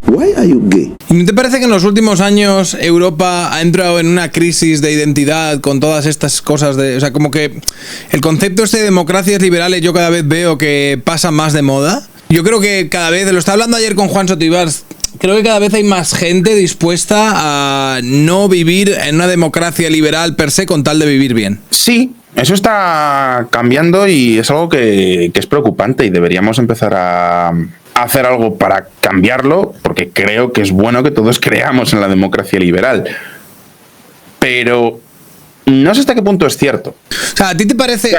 Why are you gay? ¿No te parece que en los últimos años Europa ha entrado en una crisis de identidad con todas estas cosas o sea, como que el concepto de democracias liberales yo cada vez veo que pasa más de moda? Yo creo que cada vez, lo estaba hablando ayer con Juan Sotibars, creo que cada vez hay más gente dispuesta a no vivir en una democracia liberal per se con tal de vivir bien. Sí, eso está cambiando y es algo que es preocupante y deberíamos empezar a hacer algo para cambiarlo, porque creo que es bueno que todos creamos en la democracia liberal. Pero no sé hasta qué punto es cierto. O sea, ¿a ti te parece...?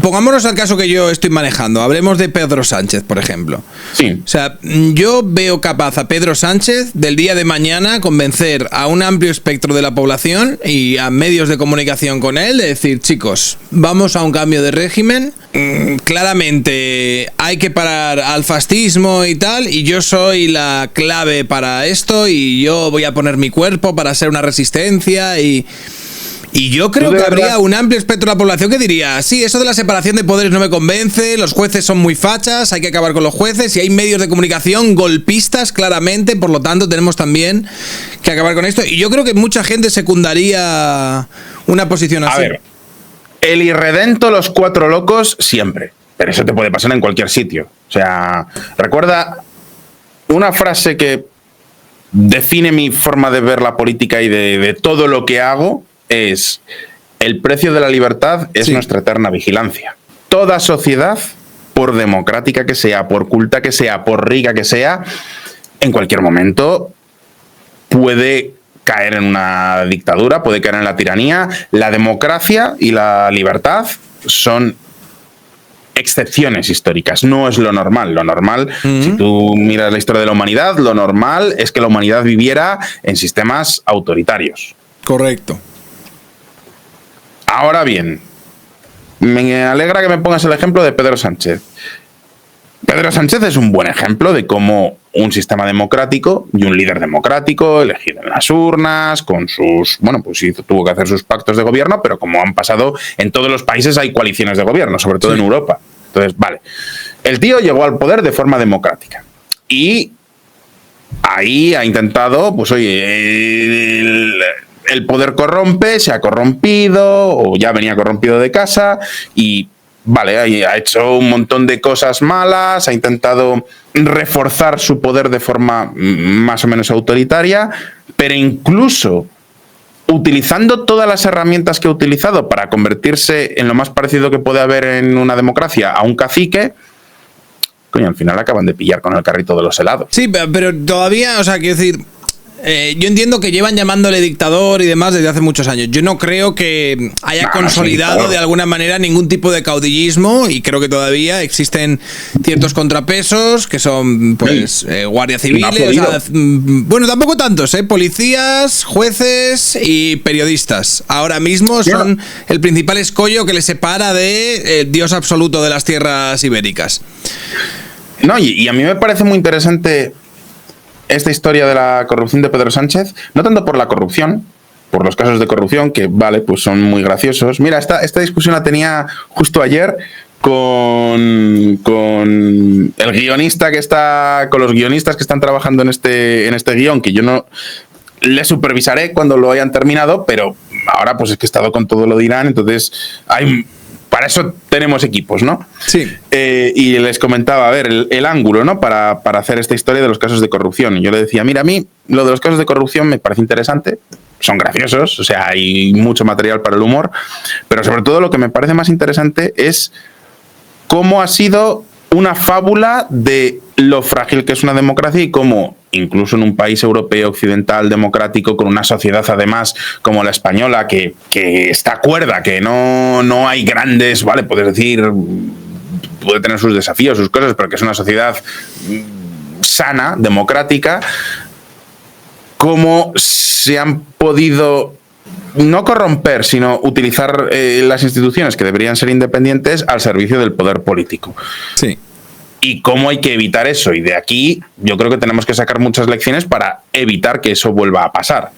Pongámonos al caso que yo estoy manejando. Hablemos de Pedro Sánchez, por ejemplo. Sí. O sea, yo veo capaz a Pedro Sánchez del día de mañana convencer a un amplio espectro de la población y a medios de comunicación con él de decir, chicos, vamos a un cambio de régimen. Claramente hay que parar al fascismo y tal, y yo soy la clave para esto y yo voy a poner mi cuerpo para ser una resistencia y yo creo que habría un amplio espectro de la población que diría, sí, eso de la separación de poderes no me convence, los jueces son muy fachas, hay que acabar con los jueces, y hay medios de comunicación golpistas claramente, por lo tanto tenemos también que acabar con esto. Y yo creo que mucha gente secundaría una posición así. A ver, el irredento, los cuatro locos, siempre. Pero eso te puede pasar en cualquier sitio. O sea, recuerda una frase que define mi forma de ver la política y de todo lo que hago, es: el precio de la libertad es nuestra eterna vigilancia. Toda sociedad, por democrática que sea, por culta que sea, por rica que sea, en cualquier momento puede caer en una dictadura, puede caer en la tiranía. La democracia y la libertad son excepciones históricas, no es lo normal. Lo normal, si tú miras la historia de la humanidad, lo normal es que la humanidad viviera en sistemas autoritarios. Correcto. Ahora bien, me alegra que me pongas el ejemplo de Pedro Sánchez. Pedro Sánchez es un buen ejemplo de cómo un sistema democrático y un líder democrático, elegido en las urnas, con sus... Bueno, pues sí, tuvo que hacer sus pactos de gobierno, pero como han pasado en todos los países hay coaliciones de gobierno, sobre todo en Europa. Entonces, vale. El tío llegó al poder de forma democrática. Y ahí ha intentado, pues oye, el poder corrompe, se ha corrompido o ya venía corrompido de casa y vale, ha hecho un montón de cosas malas, ha intentado reforzar su poder de forma más o menos autoritaria, pero incluso utilizando todas las herramientas que ha utilizado para convertirse en lo más parecido que puede haber en una democracia a un cacique, coño, al final acaban de pillar con el carrito de los helados. Sí, pero todavía, o sea, quiero decir... yo entiendo que llevan llamándole dictador y demás desde hace muchos años. Yo no creo que haya consolidado de alguna manera ningún tipo de caudillismo y creo que todavía existen ciertos contrapesos que son, pues, guardias civiles. O sea, bueno, tampoco tantos, policías, jueces y periodistas. Ahora mismo son el principal escollo que le separa de Dios absoluto de las tierras ibéricas. No, y a mí me parece muy interesante esta historia de la corrupción de Pedro Sánchez, no tanto por la corrupción, por los casos de corrupción, que vale, pues son muy graciosos. Mira, esta discusión la tenía justo ayer con el guionista que está, con los guionistas que están trabajando en este guión, que yo no le supervisaré cuando lo hayan terminado, pero ahora pues es que he estado con todo lo de Irán, entonces para eso tenemos equipos, ¿no? Sí. Y les comentaba, a ver, el ángulo, ¿no? Para hacer esta historia de los casos de corrupción. Y yo le decía, mira, a mí lo de los casos de corrupción me parece interesante, son graciosos, o sea, hay mucho material para el humor, pero sobre todo lo que me parece más interesante es cómo ha sido una fábula de lo frágil que es una democracia y cómo incluso en un país europeo occidental democrático con una sociedad además como la española que está cuerda, que no hay grandes, vale, puedes decir, puede tener sus desafíos, sus cosas, pero que es una sociedad sana, democrática, cómo se han podido no corromper, sino utilizar las instituciones que deberían ser independientes al servicio del poder político. Sí. Y cómo hay que evitar eso. Y de aquí yo creo que tenemos que sacar muchas lecciones para evitar que eso vuelva a pasar.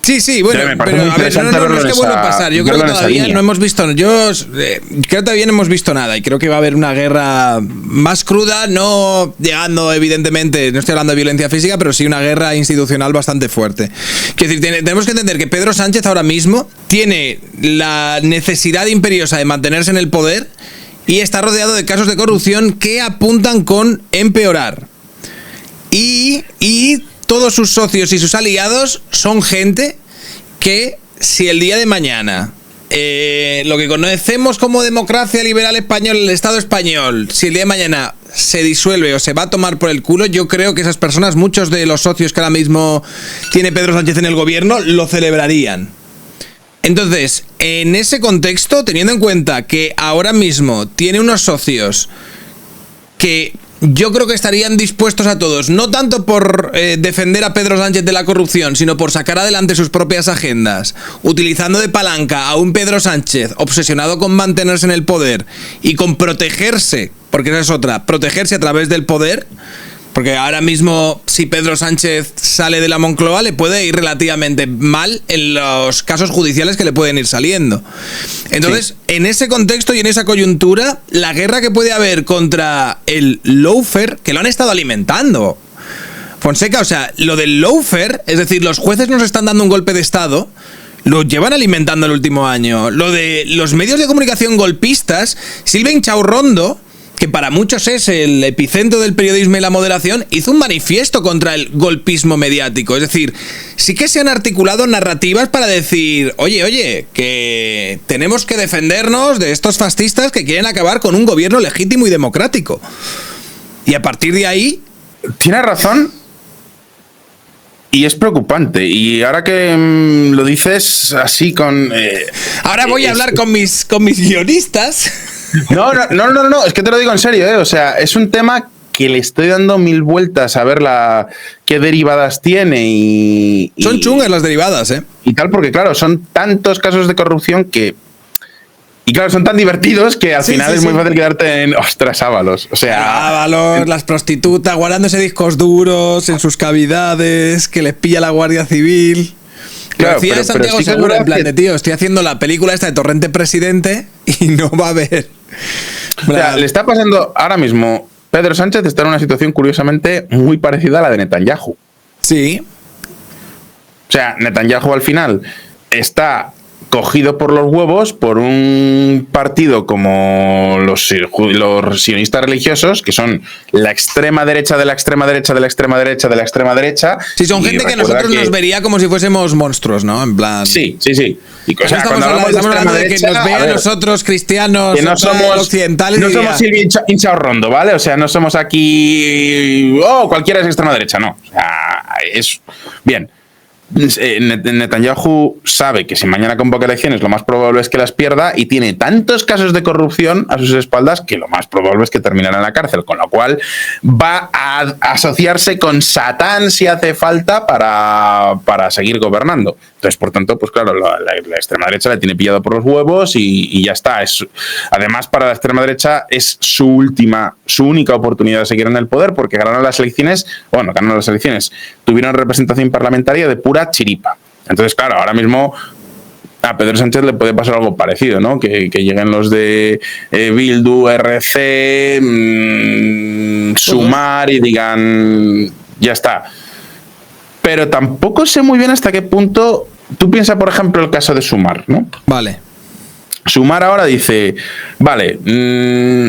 Sí, bueno, pero a ver, no es que vuelva a pasar. Yo creo que todavía no hemos visto. Creo que todavía no hemos visto nada y creo que va a haber una guerra más cruda, no llegando, evidentemente, no estoy hablando de violencia física, pero sí una guerra institucional bastante fuerte. Quiero decir, tenemos que entender que Pedro Sánchez ahora mismo tiene la necesidad imperiosa de mantenerse en el poder y está rodeado de casos de corrupción que apuntan con empeorar. Y todos sus socios y sus aliados son gente que, si el día de mañana lo que conocemos como democracia liberal española, el Estado español, si el día de mañana se disuelve o se va a tomar por el culo, yo creo que esas personas, muchos de los socios que ahora mismo tiene Pedro Sánchez en el gobierno, lo celebrarían. Entonces, en ese contexto, teniendo en cuenta que ahora mismo tiene unos socios que yo creo que estarían dispuestos a todos, no tanto por defender a Pedro Sánchez de la corrupción, sino por sacar adelante sus propias agendas, utilizando de palanca a un Pedro Sánchez obsesionado con mantenerse en el poder y con protegerse, porque esa es otra, protegerse a través del poder. Porque ahora mismo, si Pedro Sánchez sale de la Moncloa, le puede ir relativamente mal en los casos judiciales que le pueden ir saliendo. Entonces, en ese contexto y en esa coyuntura, la guerra que puede haber contra el lawfare, que lo han estado alimentando, Fonseca, o sea, lo del lawfare, es decir, los jueces nos están dando un golpe de Estado, lo llevan alimentando el último año. Lo de los medios de comunicación golpistas, Silvia Inchaurrondo, que para muchos es el epicentro del periodismo y la moderación, hizo un manifiesto contra el golpismo mediático. Es decir, sí que se han articulado narrativas para decir, oye, que tenemos que defendernos de estos fascistas que quieren acabar con un gobierno legítimo y democrático. Y a partir de ahí... Tiene razón. Y es preocupante. Y ahora que lo dices así con... ahora voy a hablar con mis guionistas... No, es que te lo digo en serio, ¿eh? O sea, es un tema que le estoy dando mil vueltas a ver qué derivadas tiene y... Son chungas las derivadas, ¿eh? Y tal, porque claro, son tantos casos de corrupción que... Y claro, son tan divertidos que al final es muy fácil quedarte en... ¡Ostras, Ábalos! O sea... Ábalos, las prostitutas, guardándose discos duros en sus cavidades, que les pilla la Guardia Civil... Claro, decía Santiago Segura en plan de, tío, estoy haciendo la película esta de Torrente Presidente y no va a haber... O sea, le está pasando ahora mismo... Pedro Sánchez está en una situación curiosamente muy parecida a la de Netanyahu. Sí. O sea, Netanyahu al final está cogido por los huevos por un partido como los sionistas religiosos, que son la extrema derecha de la extrema derecha de la extrema derecha de la extrema derecha. Sí, son gente que nosotros nos vería como si fuésemos monstruos, ¿no? En plan... Sí. Y o sea, estamos hablando de que nos vean nosotros cristianos, que no somos occidentales. No somos Silvia Inchaurrondo, ¿vale? O sea, no somos aquí... cualquiera es extrema derecha, no. O sea, es... Bien. Netanyahu sabe que si mañana convoca elecciones lo más probable es que las pierda y tiene tantos casos de corrupción a sus espaldas que lo más probable es que terminará en la cárcel, con lo cual va a asociarse con Satán si hace falta para seguir gobernando. Entonces, por tanto, pues claro, la extrema derecha le tiene pillado por los huevos y ya está. Además, para la extrema derecha es su única oportunidad de seguir en el poder, porque ganaron las elecciones, tuvieron representación parlamentaria de pura chiripa. Entonces, claro, ahora mismo a Pedro Sánchez le puede pasar algo parecido, ¿no? Que lleguen los de Bildu, RC, Sumar y digan, ya está. Pero tampoco sé muy bien hasta qué punto... Tú piensas, por ejemplo, el caso de Sumar, ¿no? Vale. Sumar ahora dice, vale,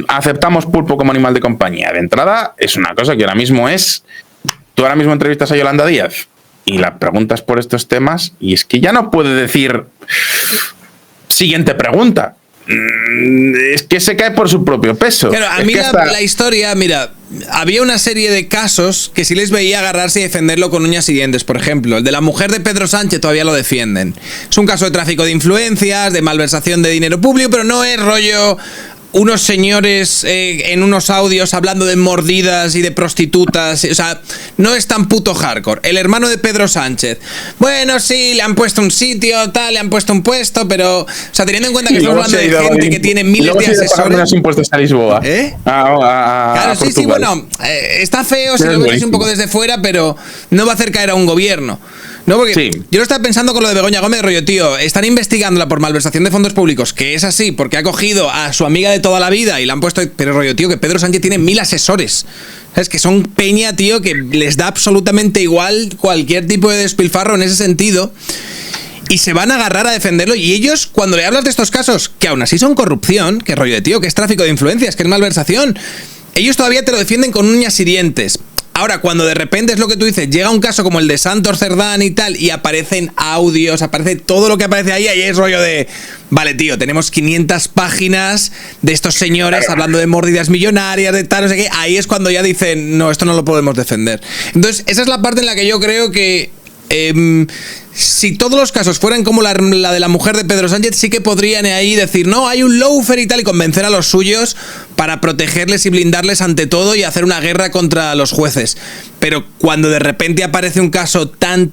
aceptamos pulpo como animal de compañía. De entrada, es una cosa que ahora mismo es... Tú ahora mismo entrevistas a Yolanda Díaz y la preguntas por estos temas y es que ya no puede decir siguiente pregunta. Es que se cae por su propio peso. Claro, a mí la historia, mira, había una serie de casos que sí les veía agarrarse y defenderlo con uñas y dientes. Por ejemplo, el de la mujer de Pedro Sánchez todavía lo defienden. Es un caso de tráfico de influencias, de malversación de dinero público, pero no es rollo... unos señores en unos audios hablando de mordidas y de prostitutas. O sea, no es tan puto hardcore. El hermano de Pedro Sánchez. Bueno, sí, le han puesto un sitio, tal, le han puesto un puesto, pero... O sea, teniendo en cuenta que estamos hablando de gente que tiene miles de asesores... Los impuestos a Lisboa. Claro, sí, bueno. Está feo si lo ves un poco desde fuera, pero no va a hacer caer a un gobierno. No, porque sí. Yo lo estaba pensando con lo de Begoña Gómez, rollo, tío, están investigándola por malversación de fondos públicos, que es así, porque ha cogido a su amiga de toda la vida y la han puesto... Pero rollo, tío, que Pedro Sánchez tiene 1000 asesores. Es que son peña, tío, que les da absolutamente igual cualquier tipo de despilfarro en ese sentido. Y se van a agarrar a defenderlo. Y ellos, cuando le hablas de estos casos, que aún así son corrupción, que rollo de tío, que es tráfico de influencias, que es malversación, ellos todavía te lo defienden con uñas y dientes. Ahora, cuando de repente es lo que tú dices, llega un caso como el de Santos Cerdán y tal, y aparecen audios, aparece todo lo que aparece ahí es rollo de... Vale, tío, tenemos 500 páginas de estos señores hablando de mordidas millonarias, de tal, no sé qué. Ahí es cuando ya dicen, no, esto no lo podemos defender. Entonces, esa es la parte en la que yo creo que... si todos los casos fueran como la de la mujer de Pedro Sánchez, sí que podrían ahí decir, no, hay un lawfare y tal, y convencer a los suyos para protegerles y blindarles ante todo y hacer una guerra contra los jueces. Pero cuando de repente aparece un caso tan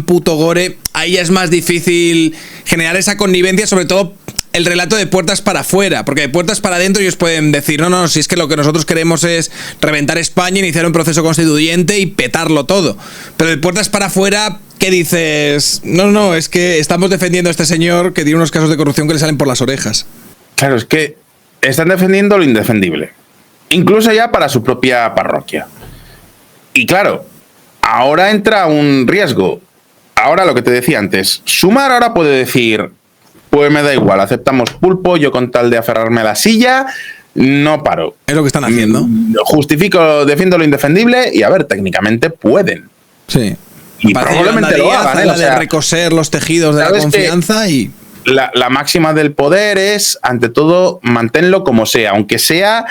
puto gore, ahí ya es más difícil generar esa connivencia, sobre todo el relato de puertas para afuera, porque de puertas para adentro ellos pueden decir, no, si es que lo que nosotros queremos es reventar España, iniciar un proceso constituyente y petarlo todo. Pero de puertas para afuera, ¿qué dices? No, es que estamos defendiendo a este señor que tiene unos casos de corrupción que le salen por las orejas. Claro, es que están defendiendo lo indefendible, incluso ya para su propia parroquia. Y claro, ahora entra un riesgo. Ahora lo que te decía antes, Sumar ahora puede decir... Pues me da igual, aceptamos pulpo, yo con tal de aferrarme a la silla, no paro. Es lo que están haciendo. Justifico, defiendo lo indefendible y a ver, técnicamente pueden. Sí. Y probablemente lo hagan. La de recoser los tejidos de la confianza y... La máxima del poder es, ante todo, manténlo como sea, aunque sea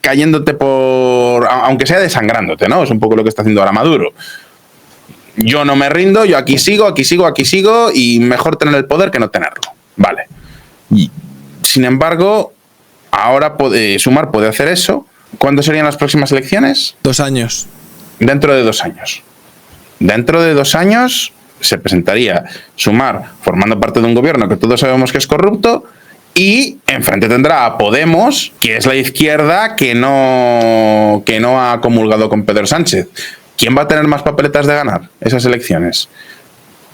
cayéndote por... aunque sea desangrándote, ¿no? Es un poco lo que está haciendo ahora Maduro. Yo no me rindo, yo aquí sigo y mejor tener el poder que no tenerlo. Vale. Y, sin embargo, ahora Sumar puede hacer eso. ¿Cuándo serían las próximas elecciones? 2 años. Dentro de 2 años. Dentro de 2 años se presentaría Sumar formando parte de un gobierno que todos sabemos que es corrupto y enfrente tendrá a Podemos, que es la izquierda que no ha comulgado con Pedro Sánchez. ¿Quién va a tener más papeletas de ganar esas elecciones?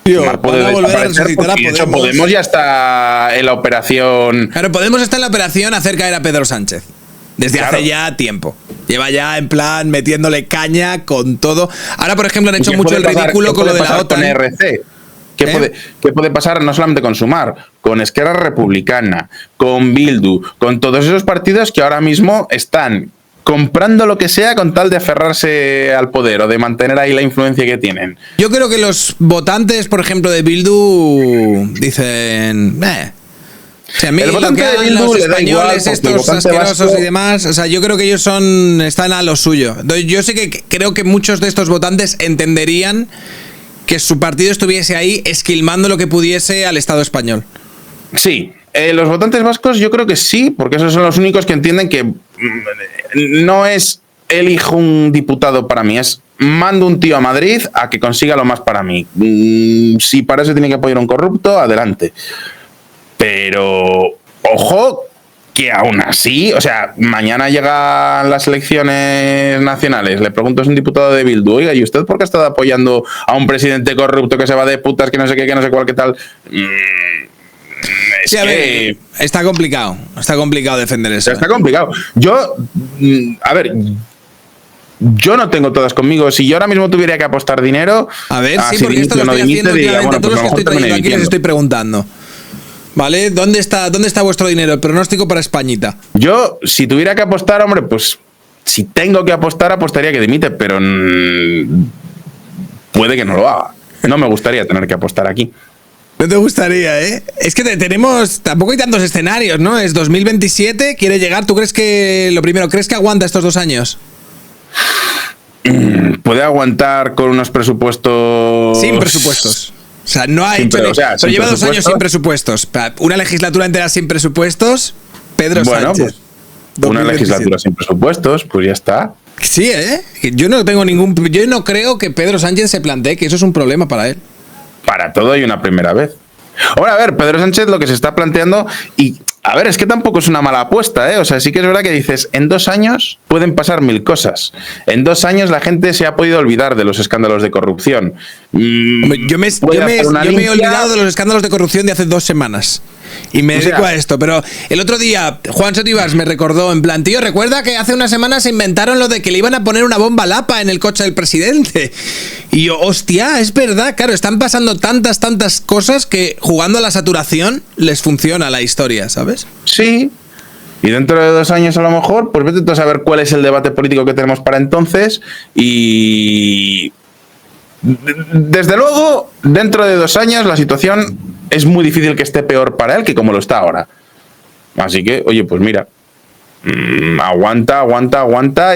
Tío, van a volver a resucitar a Podemos. Podemos ya está en la operación... Claro, Podemos está en la operación hacer caer a Pedro Sánchez. Desde hace ya tiempo. Lleva ya en plan metiéndole caña con todo. Ahora, por ejemplo, han hecho mucho el ridículo con lo de la OTAN. Con RC? ¿Qué puede pasar no solamente con Sumar, con Esquerra Republicana, con Bildu, con todos esos partidos que ahora mismo están comprando lo que sea con tal de aferrarse al poder o de mantener ahí la influencia que tienen? Yo creo que los votantes, por ejemplo, de Bildu dicen... O sea, a mí el votante de Bildu los españoles, estos asquerosos vasco... y demás, o sea, yo creo que ellos están a lo suyo. Yo sé que creo que muchos de estos votantes entenderían que su partido estuviese ahí esquilmando lo que pudiese al Estado español. Sí. Los votantes vascos yo creo que sí, porque esos son los únicos que entienden que no es elijo un diputado para mí, es mando un tío a Madrid a que consiga lo más para mí. Si para eso tiene que apoyar a un corrupto, adelante. Pero, ojo, que aún así, o sea, mañana llegan las elecciones nacionales, le pregunto, es un diputado de Bildu, oiga, ¿y usted por qué ha estado apoyando a un presidente corrupto que se va de putas, que no sé qué, que no sé cuál, qué tal? Sí, a ver, está complicado defender eso. Está complicado. Yo no tengo todas conmigo. Si yo ahora mismo tuviera que apostar dinero... A ver, sí, porque esto lo estoy haciendo últimamente. Todos los que estoy trayendo aquí les estoy preguntando. ¿Vale? ¿Dónde está vuestro dinero? El pronóstico para Españita. Yo, si tuviera que apostar, hombre, pues... Si tengo que apostar, apostaría que dimite, pero... puede que no lo haga. No me gustaría tener que apostar aquí. No te gustaría, ¿eh? Es que tenemos... Tampoco hay tantos escenarios, ¿no? Es 2027, quiere llegar. ¿Tú crees que... Lo primero, ¿crees que aguanta estos 2 años? Puede aguantar con unos presupuestos... Sin presupuestos. O sea, no ha hecho... Pero lleva 2 años sin presupuestos. Una legislatura entera sin presupuestos, Pedro Sánchez. Pues, una legislatura sin presupuestos, pues ya está. Sí, ¿eh? Yo no creo que Pedro Sánchez se plantee que eso es un problema para él. Para todo hay una primera vez. Ahora, a ver, Pedro Sánchez lo que se está planteando, y a ver, es que tampoco es una mala apuesta, ¿eh? O sea, sí que es verdad que dices, en 2 años pueden pasar 1000 cosas. En 2 años la gente se ha podido olvidar de los escándalos de corrupción. Yo me he olvidado de los escándalos de corrupción de hace 2 semanas. Y me dedico a esto, pero el otro día Juan Sotibas me recordó, en plan, tío, recuerda que hace unas semanas se inventaron lo de que le iban a poner una bomba Lapa en el coche del presidente. Y yo, hostia, es verdad, claro, están pasando tantas cosas que jugando a la saturación les funciona la historia, ¿sabes? Sí. Y dentro de 2 años a lo mejor, pues vete tú a saber cuál es el debate político que tenemos para entonces. Y desde luego, dentro de 2 años la situación es muy difícil que esté peor para él que como lo está ahora. Así que, oye, pues mira, aguanta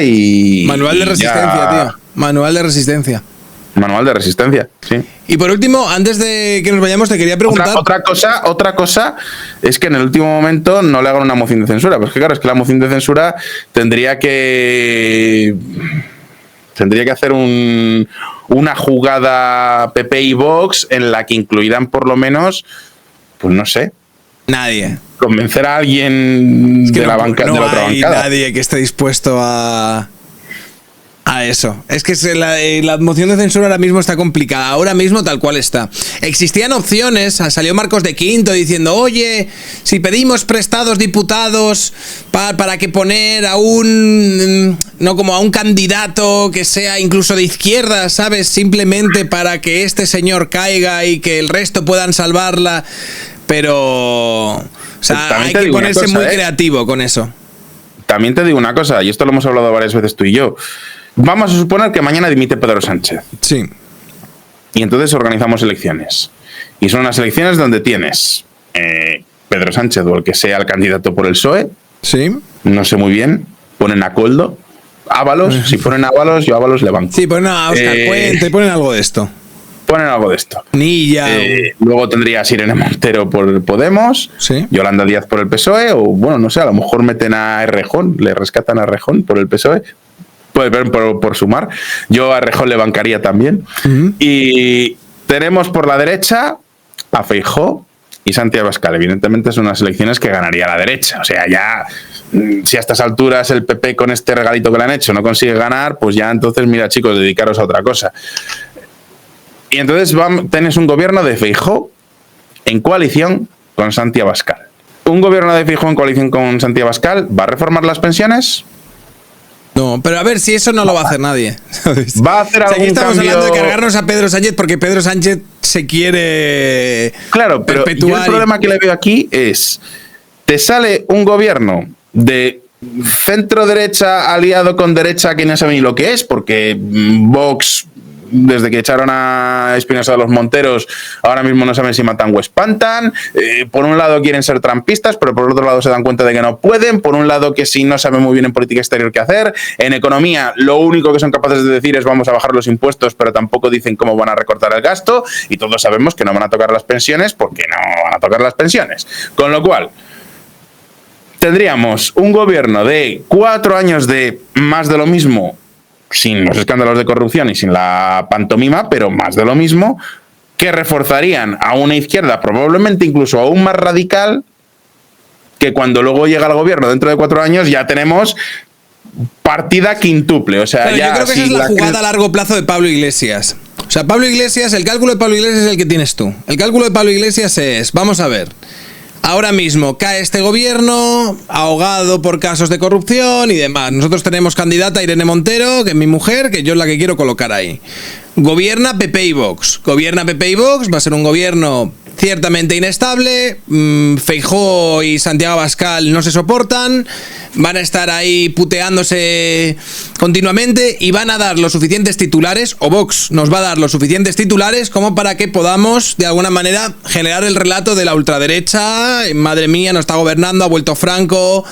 y... Manual de resistencia, tío. Manual de resistencia. Manual de resistencia, sí. Y por último, antes de que nos vayamos, te quería preguntar... Otra cosa es que en el último momento no le hagan una moción de censura. Pues que claro, es que la moción de censura tendría que hacer una jugada PP y Vox en la que incluirán por lo menos, pues no sé. Nadie. Convencer a alguien de la otra bancada. No hay nadie que esté dispuesto a eso. Es que la moción de censura ahora mismo está complicada. Ahora mismo tal cual está. Existían opciones. Salió Marcos de Quinto diciendo, oye, si pedimos prestados diputados para que poner a un candidato que sea incluso de izquierda, ¿sabes? Simplemente para que este señor caiga y que el resto puedan salvarla. Pero... O sea, hay que ponerse muy creativo con eso. También te digo una cosa, y esto lo hemos hablado varias veces tú y yo. Vamos a suponer que mañana dimite Pedro Sánchez. Sí. Y entonces organizamos elecciones. Y son unas elecciones donde tienes Pedro Sánchez o el que sea el candidato por el PSOE. Sí. No sé muy bien. Ponen a Koldo. Ábalos. Si ponen a Ábalos, yo a Ábalos le banco. Sí, ponen a Óscar Puente, ponen algo de esto. Ponen algo de esto. Nilla. Luego tendrías Irene Montero por Podemos. Sí. Yolanda Díaz por el PSOE. O bueno, no sé, a lo mejor meten a Errejón. Le rescatan a Errejón por el PSOE. Por Sumar. Yo a Rejón le bancaría también. Y tenemos por la derecha a Feijóo y Santiago Abascal. Evidentemente son unas elecciones que ganaría la derecha. O sea, ya si a estas alturas el PP con este regalito que le han hecho no consigue ganar, pues ya entonces, mira chicos, dedicaros a otra cosa. Y entonces tenés un gobierno de Feijóo en coalición con Santiago Abascal. Un gobierno de Feijóo en coalición con Santiago Abascal ¿va a reformar las pensiones? No, pero a ver, si eso no lo va a hacer nadie, ¿sabes? Va a hacer algún aquí estamos cambio... hablando de cargarnos a Pedro Sánchez porque Pedro Sánchez se quiere claro, pero yo el problema que le veo aquí es, te sale un gobierno de centro derecha aliado con derecha que no sabe ni lo que es, porque Vox, desde que echaron a Espinosa de los Monteros, ahora mismo no saben si matan o espantan. Por un lado quieren ser trampistas, pero por otro lado se dan cuenta de que no pueden. Por un lado que sí no saben muy bien en política exterior qué hacer. En economía lo único que son capaces de decir es vamos a bajar los impuestos, pero tampoco dicen cómo van a recortar el gasto. Y todos sabemos que no van a tocar las pensiones porque no van a tocar las pensiones. Con lo cual, tendríamos un gobierno de 4 años de más de lo mismo, sin los escándalos de corrupción y sin la pantomima, pero más de lo mismo, que reforzarían a una izquierda probablemente incluso aún más radical, que cuando luego llega al gobierno dentro de 4 años ya tenemos partida quintuple. O sea, pero ya, yo creo que esa es la jugada a largo plazo de Pablo Iglesias. O sea, Pablo Iglesias, el cálculo de Pablo Iglesias es el que tienes tú. El cálculo de Pablo Iglesias es, vamos a ver, ahora mismo cae este gobierno ahogado por casos de corrupción y demás. Nosotros tenemos candidata a Irene Montero, que es mi mujer, que yo es la que quiero colocar ahí. Gobierna PP y Vox. Gobierna PP y Vox, va a ser un gobierno ciertamente inestable. Feijóo y Santiago Abascal no se soportan. Van a estar ahí puteándose continuamente y van a dar los suficientes titulares, o Vox nos va a dar los suficientes titulares como para que podamos, de alguna manera, generar el relato de la ultraderecha. Madre mía, no está gobernando, ha vuelto Franco,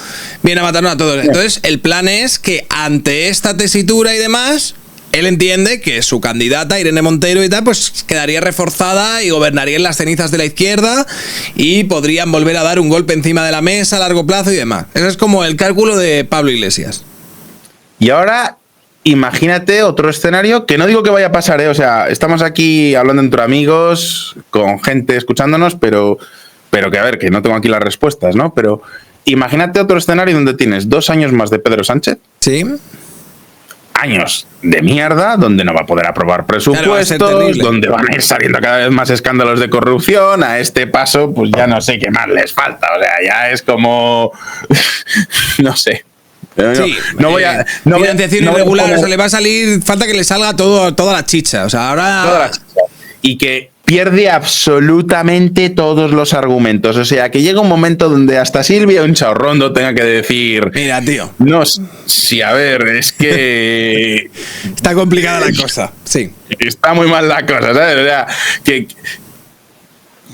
viene a matarnos a todos. Entonces, el plan es que ante esta tesitura y demás, él entiende que su candidata, Irene Montero y tal, pues quedaría reforzada y gobernaría en las cenizas de la izquierda y podrían volver a dar un golpe encima de la mesa a largo plazo y demás. Ese es como el cálculo de Pablo Iglesias. Y ahora imagínate otro escenario, que no digo que vaya a pasar, o sea, estamos aquí hablando entre amigos, con gente escuchándonos, pero que a ver, que no tengo aquí las respuestas, ¿no? Pero imagínate otro escenario donde tienes 2 años más de Pedro Sánchez. Sí. Años de mierda, donde no va a poder aprobar presupuestos, claro, donde van a ir saliendo cada vez más escándalos de corrupción. A este paso, pues ya no sé qué más les falta. O sea, ya es como... no sé. Sí, no voy a... financiación irregular, o sea, le va a salir... Falta que le salga toda la chicha. O sea, ahora... Toda la chicha. Y que pierde absolutamente todos los argumentos. O sea, que llega un momento donde hasta Silvia Unchaurrondo tenga que decir... Mira, tío. No, sí, a ver, es que... Está complicada la cosa, sí. Está muy mal la cosa, ¿sabes? O sea, que...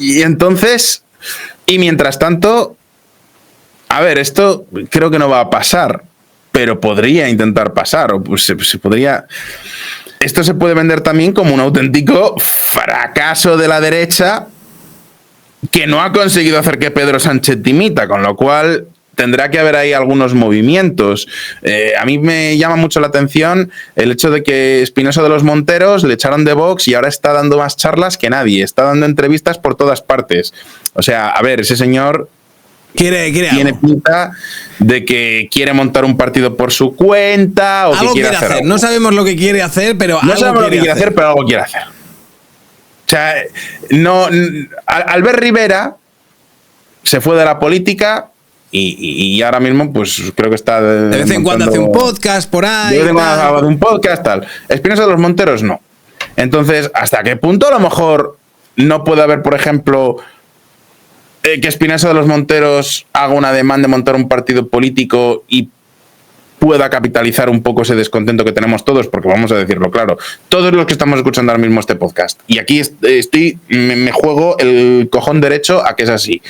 Y entonces... Y mientras tanto... A ver, esto creo que no va a pasar, pero podría intentar pasar, o pues se podría... Esto se puede vender también como un auténtico fracaso de la derecha que no ha conseguido hacer que Pedro Sánchez dimita, con lo cual tendrá que haber ahí algunos movimientos. A mí me llama mucho la atención el hecho de que Espinosa de los Monteros le echaron de Vox y ahora está dando más charlas que nadie, está dando entrevistas por todas partes. O sea, a ver, ese señor... tiene pinta de que quiere montar un partido por su cuenta o algo que quiere hacer algo. No sabemos lo que quiere hacer, pero no sabemos lo que quiere hacer, pero algo quiere hacer. O sea, no, Albert Rivera se fue de la política y ahora mismo pues creo que está de vez en cuando hace un podcast por ahí. De vez en cuando hace un podcast, tal. Espinosa de los Monteros no. Entonces, ¿hasta qué punto a lo mejor no puede haber, por ejemplo, que Espinosa de los Monteros haga una demanda de montar un partido político y pueda capitalizar un poco ese descontento que tenemos todos? Porque vamos a decirlo claro, todos los que estamos escuchando ahora mismo este podcast, y aquí me juego el cojón derecho a que es así.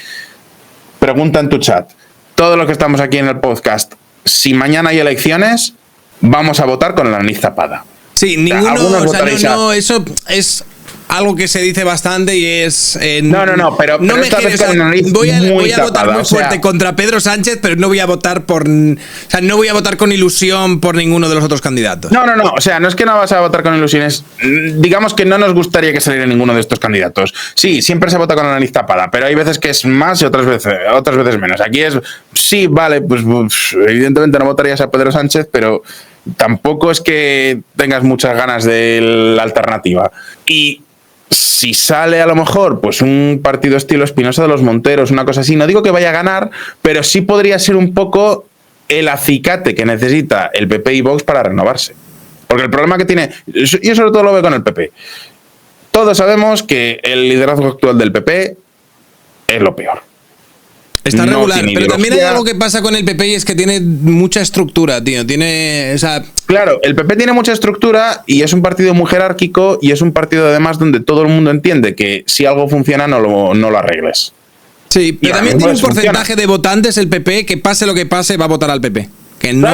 Pregunta en tu chat, todos los que estamos aquí en el podcast, si mañana hay elecciones, vamos a votar con la nariz tapada. Sí, ninguno, o sea, no, eso es... algo que se dice bastante y es... pero no me esta vez o sea, voy a votar muy fuerte sea, contra Pedro Sánchez, pero no voy a votar por... O sea, no voy a votar con ilusión por ninguno de los otros candidatos. No, o sea, no es que no vas a votar con ilusiones. Digamos que no nos gustaría que saliera ninguno de estos candidatos. Sí, siempre se vota con la nariz tapada, pero hay veces que es más y otras veces menos. Aquí es... Sí, vale, pues evidentemente no votarías a Pedro Sánchez, pero tampoco es que tengas muchas ganas de la alternativa. Y... si sale a lo mejor pues un partido estilo Espinosa de los Monteros, una cosa así, no digo que vaya a ganar, pero sí podría ser un poco el acicate que necesita el PP y Vox para renovarse. Porque el problema que tiene, yo sobre todo lo veo con el PP. Todos sabemos que el liderazgo actual del PP es lo peor. Está regular, pero también hay algo que pasa con el PP y es que tiene mucha estructura, tío. Tiene, o sea... Claro, el PP tiene mucha estructura y es un partido muy jerárquico y es un partido además donde todo el mundo entiende que si algo funciona no lo arregles. Sí, pero también tiene un porcentaje de votantes el PP que pase lo que pase va a votar al PP. Que no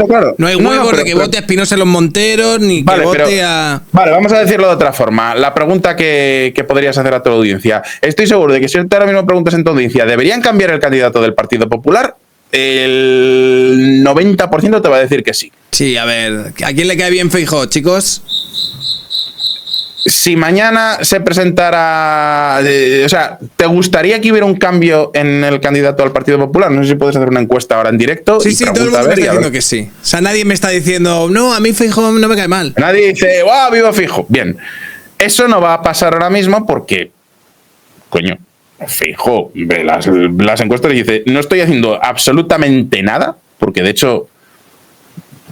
claro. No hay huevos de que vote a Espinosa de los Monteros ni que vote a... Vale, vamos a decirlo de otra forma. La pregunta que podrías hacer a tu audiencia. Estoy seguro de que si ahora mismo preguntas en tu audiencia, ¿deberían cambiar el candidato del Partido Popular? El 90% te va a decir que sí. Sí, a ver, ¿a quién le cae bien Feijóo, chicos? Si mañana se presentara... o sea, ¿te gustaría que hubiera un cambio en el candidato al Partido Popular? No sé si puedes hacer una encuesta ahora en directo. Sí, todo el mundo me está diciendo que sí. O sea, nadie me está diciendo, no, a mí Feijóo no me cae mal. Nadie dice, ¡guau, viva Feijóo! Bien, eso no va a pasar ahora mismo porque, coño, Feijóo ve las encuestas y dice, no estoy haciendo absolutamente nada, porque de hecho...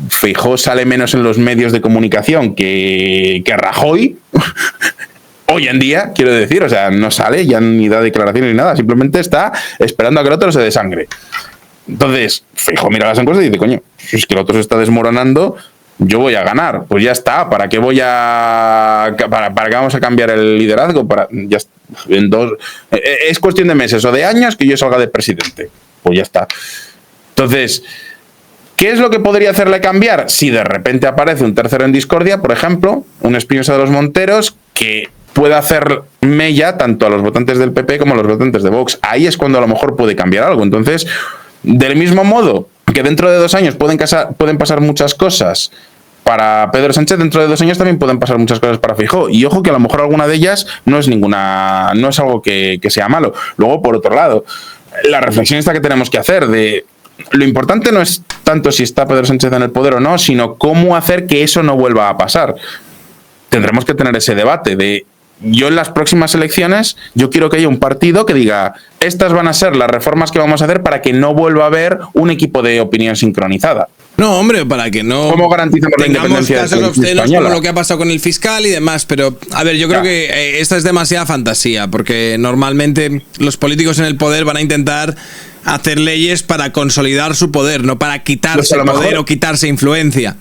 Feijóo sale menos en los medios de comunicación que Rajoy hoy en día, quiero decir, o sea, no sale, ya ni da declaraciones ni nada, simplemente está esperando a que el otro se desangre. Entonces, Feijóo mira las encuestas y dice, coño, si es que el otro se está desmoronando, yo voy a ganar, pues ya está, ¿para qué para qué vamos a cambiar el liderazgo? Es cuestión de meses o de años que yo salga de presidente, pues ya está. Entonces, ¿qué es lo que podría hacerle cambiar? Si de repente aparece un tercero en discordia, por ejemplo, un Espinosa de los Monteros, que pueda hacer mella tanto a los votantes del PP como a los votantes de Vox. Ahí es cuando a lo mejor puede cambiar algo. Entonces, del mismo modo que dentro de 2 años pueden pasar muchas cosas para Pedro Sánchez dentro de 2 años también pueden pasar muchas cosas para Feijóo. Y ojo que a lo mejor alguna de ellas no es algo que sea malo. Luego, por otro lado, la reflexión esta que tenemos que hacer de lo importante no es tanto si está Pedro Sánchez en el poder o no, sino cómo hacer que eso no vuelva a pasar. Tendremos que tener ese debate de yo en las próximas elecciones, yo quiero que haya un partido que diga estas van a ser las reformas que vamos a hacer para que no vuelva a haber un equipo de opinión sincronizada. No, hombre, para que no ¿Cómo garantizamos la independencia de la casos española? como lo que ha pasado con el fiscal y demás, pero a ver, yo creo que esta es demasiada fantasía, porque normalmente los políticos en el poder van a intentar hacer leyes para consolidar su poder, no para quitarse poder o quitarse influencia.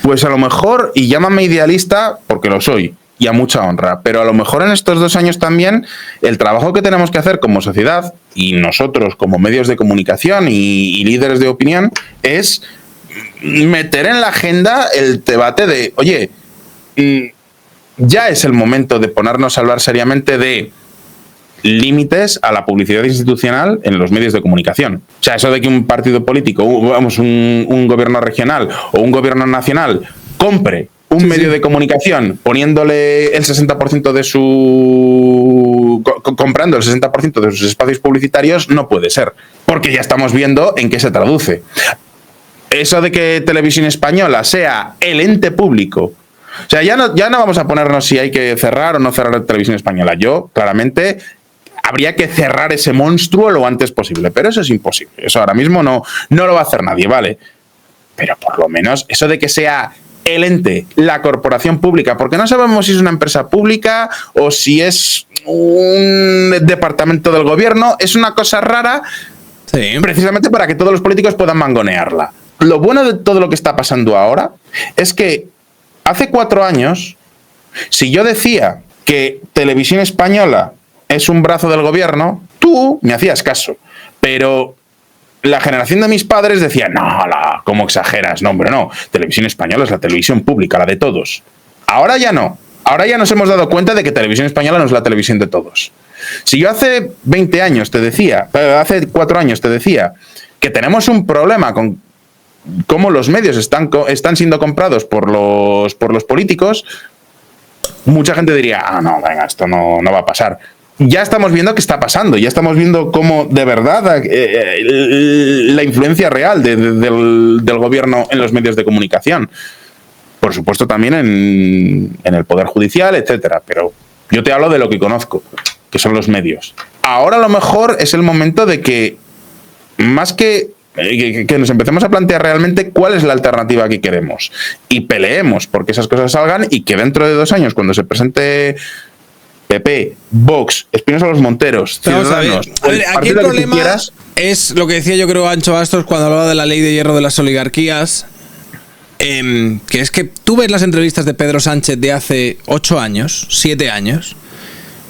Pues a lo mejor, y llámame idealista, porque lo soy, y a mucha honra, pero a lo mejor en estos 2 años también el trabajo que tenemos que hacer como sociedad y nosotros como medios de comunicación y líderes de opinión es meter en la agenda el debate de, oye, ya es el momento de ponernos a hablar seriamente de límites a la publicidad institucional en los medios de comunicación. O sea, eso de que un partido político, un gobierno regional o un gobierno nacional compre un medio de comunicación poniéndole el 60% de comprando el 60% de sus espacios publicitarios no puede ser, porque ya estamos viendo en qué se traduce. Eso de que Televisión Española sea el ente público, o sea, ya no vamos a ponernos si hay que cerrar o no cerrar Televisión Española. Yo, claramente, habría que cerrar ese monstruo lo antes posible, pero eso es imposible. Eso ahora mismo no lo va a hacer nadie, ¿vale? Pero por lo menos eso de que sea el ente, la corporación pública, porque no sabemos si es una empresa pública o si es un departamento del gobierno, es una cosa rara, precisamente para que todos los políticos puedan mangonearla. Lo bueno de todo lo que está pasando ahora es que hace 4 años, si yo decía que Televisión Española es un brazo del gobierno, tú me hacías caso, pero la generación de mis padres decía, no, ¿cómo exageras? No, hombre, no. Televisión Española es la televisión pública, la de todos. Ahora ya no. Ahora ya nos hemos dado cuenta de que Televisión Española no es la televisión de todos. Si yo hace 20 años te decía, hace 4 años te decía que tenemos un problema con cómo los medios están siendo comprados por los políticos, mucha gente diría, no, venga, esto no va a pasar. Ya estamos viendo qué está pasando, ya estamos viendo cómo de verdad la influencia real del gobierno en los medios de comunicación. Por supuesto también en el Poder Judicial, etcétera. Pero yo te hablo de lo que conozco, que son los medios. Ahora a lo mejor es el momento de que, más que nos empecemos a plantear realmente cuál es la alternativa que queremos y peleemos porque esas cosas salgan y que dentro de 2 años, cuando se presente PP, Vox, Espinosa Los Monteros, Ciudadanos, aquí el problema es lo que decía yo creo Ancho Bastos cuando hablaba de la ley de hierro de las oligarquías, que es que tú ves las entrevistas de Pedro Sánchez de hace 8 años, 7 años.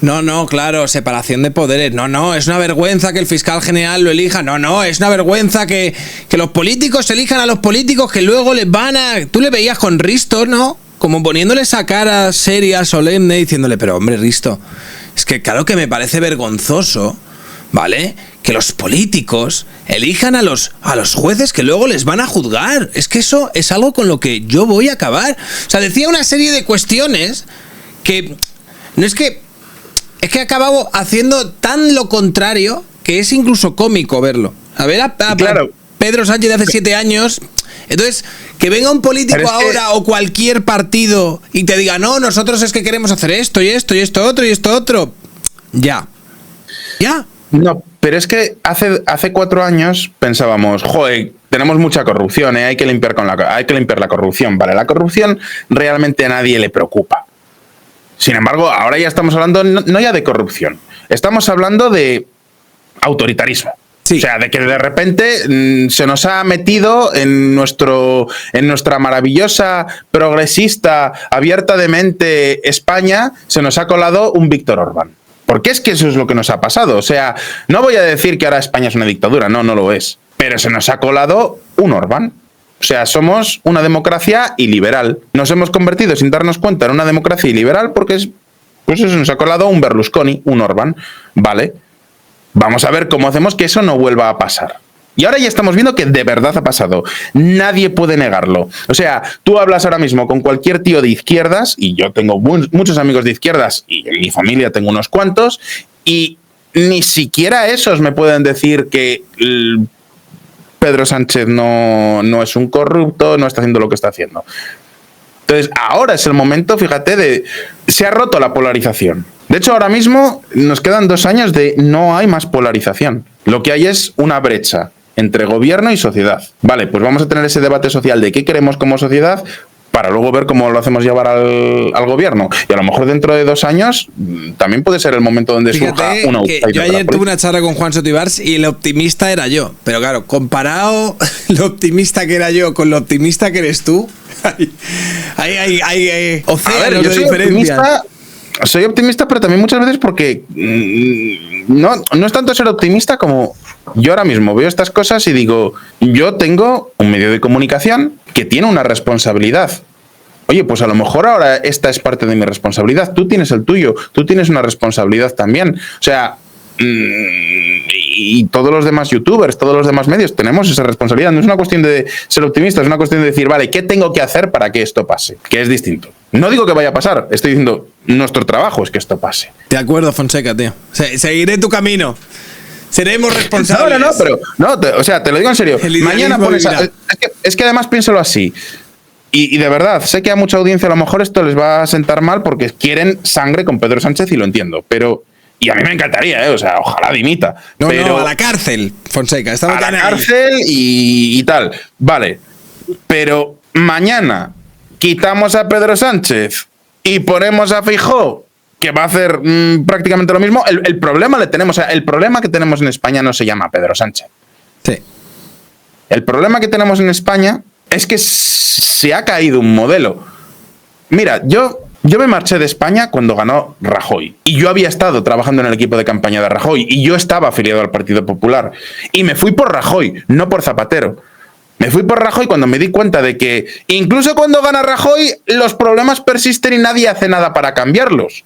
No, claro, separación de poderes. No, es una vergüenza que el fiscal general lo elija. No, es una vergüenza que los políticos elijan a los políticos que luego les van a... Tú le veías con Risto, ¿no? Como poniéndole esa cara seria, solemne, diciéndole, pero hombre, Risto, es que claro que me parece vergonzoso, ¿vale? Que los políticos elijan a los jueces que luego les van a juzgar. Es que eso es algo con lo que yo voy a acabar. O sea, decía una serie de cuestiones que... No es que... Es que ha acabado haciendo tan lo contrario que es incluso cómico verlo. A ver, claro. Pedro Sánchez de hace 7 años... Entonces, que venga un político ahora o cualquier partido y te diga, no, nosotros es que queremos hacer esto y esto y esto otro y esto otro. Ya. No, pero es que hace 4 años pensábamos, joder, tenemos mucha corrupción, hay que limpiar la corrupción. Vale, la corrupción realmente a nadie le preocupa. Sin embargo, ahora ya estamos hablando no ya de corrupción, estamos hablando de autoritarismo. Sí. O sea, de que de repente se nos ha metido en nuestra maravillosa, progresista, abierta de mente España, se nos ha colado un Víctor Orbán. Porque es que eso es lo que nos ha pasado. O sea, no voy a decir que ahora España es una dictadura, no lo es. Pero se nos ha colado un Orbán. O sea, somos una democracia iliberal. Nos hemos convertido, sin darnos cuenta, en una democracia iliberal porque pues eso, se nos ha colado un Berlusconi, un Orbán. Vale. Vamos a ver cómo hacemos que eso no vuelva a pasar. Y ahora ya estamos viendo que de verdad ha pasado. Nadie puede negarlo. O sea, tú hablas ahora mismo con cualquier tío de izquierdas, y yo tengo muchos amigos de izquierdas, y en mi familia tengo unos cuantos, y ni siquiera esos me pueden decir que Pedro Sánchez no es un corrupto, no está haciendo lo que está haciendo. Entonces, ahora es el momento, fíjate, se ha roto la polarización. De hecho, ahora mismo nos quedan 2 años de no hay más polarización. Lo que hay es una brecha entre gobierno y sociedad. Vale, pues vamos a tener ese debate social de qué queremos como sociedad para luego ver cómo lo hacemos llevar al gobierno. Y a lo mejor dentro de 2 años también puede ser el momento donde surja una outsider. Yo ayer tuve una charla con Juan Sotibars y el optimista era yo. Pero claro, comparado lo optimista que era yo con lo optimista que eres tú, hay océanos de diferencia. Soy optimista, pero también muchas veces porque no es tanto ser optimista como yo ahora mismo veo estas cosas y digo, yo tengo un medio de comunicación que tiene una responsabilidad. Oye, pues a lo mejor ahora esta es parte de mi responsabilidad. Tú tienes el tuyo, tú tienes una responsabilidad también. O sea, y todos los demás youtubers, todos los demás medios tenemos esa responsabilidad. No es una cuestión de ser optimista, es una cuestión de decir, vale, ¿qué tengo que hacer para que esto pase? Que es distinto. No digo que vaya a pasar, estoy diciendo, nuestro trabajo es que esto pase. De acuerdo, Fonseca, tío. Seguiré tu camino. Seremos responsables. Te lo digo en serio. Mañana pones es que además piénsalo así. Y de verdad, sé que a mucha audiencia a lo mejor esto les va a sentar mal porque quieren sangre con Pedro Sánchez y lo entiendo, pero... Y a mí me encantaría, o sea, ojalá dimita. No, a la cárcel, Fonseca. A la cárcel y tal. Vale, pero mañana quitamos a Pedro Sánchez y ponemos a Feijóo, que va a hacer prácticamente lo mismo. El problema el problema que tenemos en España no se llama Pedro Sánchez. Sí. El problema que tenemos en España es que se ha caído un modelo. Mira, yo me marché de España cuando ganó Rajoy. Y yo había estado trabajando en el equipo de campaña de Rajoy. Y yo estaba afiliado al Partido Popular. Y me fui por Rajoy, no por Zapatero. Me fui por Rajoy cuando me di cuenta de que incluso cuando gana Rajoy, los problemas persisten y nadie hace nada para cambiarlos.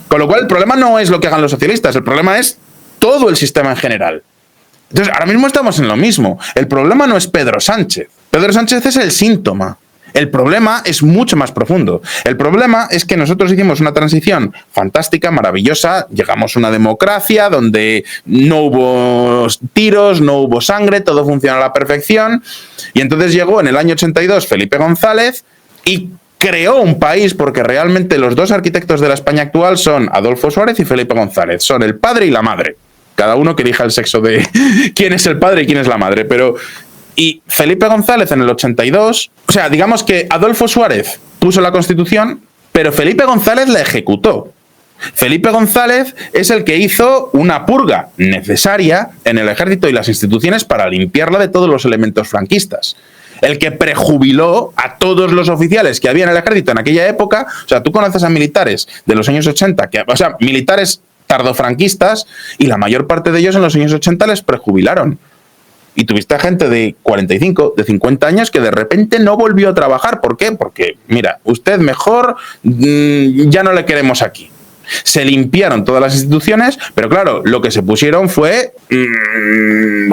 Con lo cual, el problema no es lo que hagan los socialistas. El problema es todo el sistema en general. Entonces, ahora mismo estamos en lo mismo. El problema no es Pedro Sánchez. Pedro Sánchez es el síntoma. El problema es mucho más profundo. El problema es que nosotros hicimos una transición fantástica, maravillosa, llegamos a una democracia donde no hubo tiros, no hubo sangre, todo funciona a la perfección, y entonces llegó en el año 82 Felipe González y creó un país, porque realmente los 2 arquitectos de la España actual son Adolfo Suárez y Felipe González, son el padre y la madre. Cada uno que elija el sexo de quién es el padre y quién es la madre, pero... Y Felipe González en el 82, o sea, digamos que Adolfo Suárez puso la Constitución, pero Felipe González la ejecutó. Felipe González es el que hizo una purga necesaria en el ejército y las instituciones para limpiarla de todos los elementos franquistas. El que prejubiló a todos los oficiales que había en el ejército en aquella época. O sea, tú conoces a militares de los años 80, militares tardofranquistas, y la mayor parte de ellos en los años 80 les prejubilaron. Y tuviste a gente de 45, de 50 años que de repente no volvió a trabajar. ¿Por qué? Porque, mira, usted mejor ya no le queremos aquí. Se limpiaron todas las instituciones, pero claro, lo que se pusieron fue